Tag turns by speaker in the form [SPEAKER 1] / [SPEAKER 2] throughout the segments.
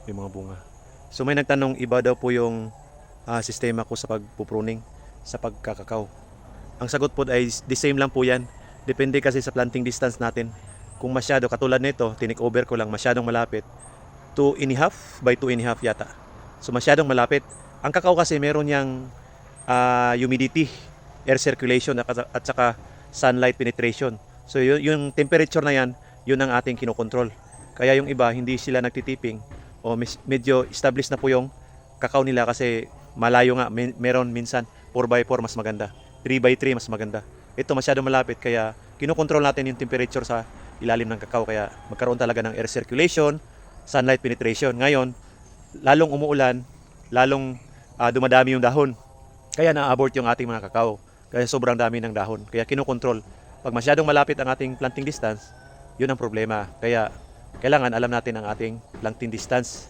[SPEAKER 1] yung mga bunga. So may nagtanong iba daw po yung sistema ko sa pagpupruning sa pagkakakaw. Ang sagot po ay the same lang po yan. Depende kasi sa planting distance natin. Kung masyado, katulad nito, tinik over ko lang, masyadong malapit, 2.5 by 2.5 yata. So masyadong malapit. Ang kakao kasi meron yang humidity, air circulation at saka sunlight penetration. So yung temperature na yan, yun ang ating kinokontrol. Kaya yung iba hindi sila nagtitiping o medyo established na po yung kakao nila kasi malayo nga, meron minsan 4x4 mas maganda, 3x3 mas maganda. Ito masyado malapit kaya kinokontrol natin yung temperature sa ilalim ng kakao kaya magkaroon talaga ng air circulation, sunlight penetration. Ngayon, lalong umuulan, lalong dumadami yung dahon. Kaya na-abort yung ating mga kakao. Kaya sobrang dami ng dahon. Kaya kinokontrol. Pag masyadong malapit ang ating planting distance, yun ang problema. Kaya kailangan alam natin ang ating planting distance.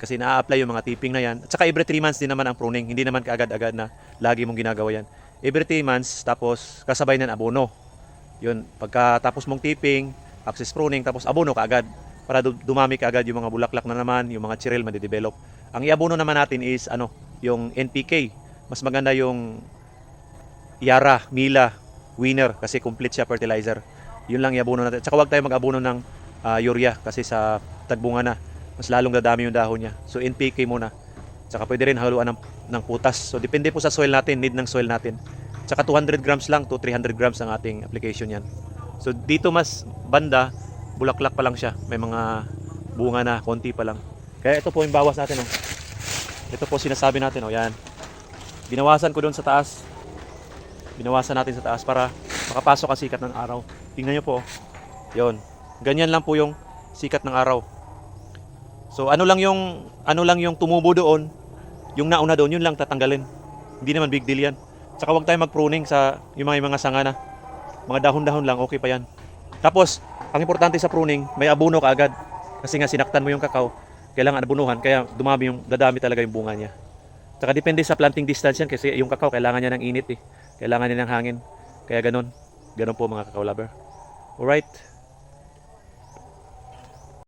[SPEAKER 1] Kasi na-apply yung mga tipping na yan. At saka every 3 months din naman ang pruning. Hindi naman kaagad-agad na lagi mong ginagawa yan. Every 3 months, tapos kasabay ng abono. Yun, pagkatapos mong tipping, access pruning, tapos abono kaagad. Para dumami kaagad yung mga bulaklak na naman, yung mga chirel madidevelop. Ang iabono naman natin is yung NPK. Mas maganda yung Yara, Mila, Winner kasi complete siya fertilizer. Yun lang iabono natin. Tsaka huwag tayo mag-abono ng urea kasi sa tagbunga na mas lalong dadami yung dahon niya. So NPK muna. Tsaka pwede rin haluan ng putas. So depende po sa soil natin, need ng soil natin. Tsaka 200 grams lang to 300 grams ang ating application yan. So dito mas banda, bulaklak pa lang siya. May mga bunga na, konti pa lang. Kaya ito po yung bawas natin. Ito po sinasabi natin. Yan. Binawasan ko doon sa taas. Binawasan natin sa taas para makapasok ang sikat ng araw. Tingnan nyo po. Yon. Ganyan lang po yung sikat ng araw. So ano lang yung tumubo doon, yung nauna doon, yun lang tatanggalin. Hindi naman big deal yan. Tsaka huwag tayo mag-pruning sa yung mga sanga na. Mga dahon-dahon lang, okay pa yan. Tapos, ang importante sa pruning, may abono ka agad. Kasi nga sinaktan mo yung kakao, kailangan abunuhan, kaya dadami talaga yung bunga niya. Tsaka depende sa planting distance yan kasi yung kakao kailangan niya ng init eh. Kailangan niya ng hangin. Kaya ganun po mga kakao lover. Alright.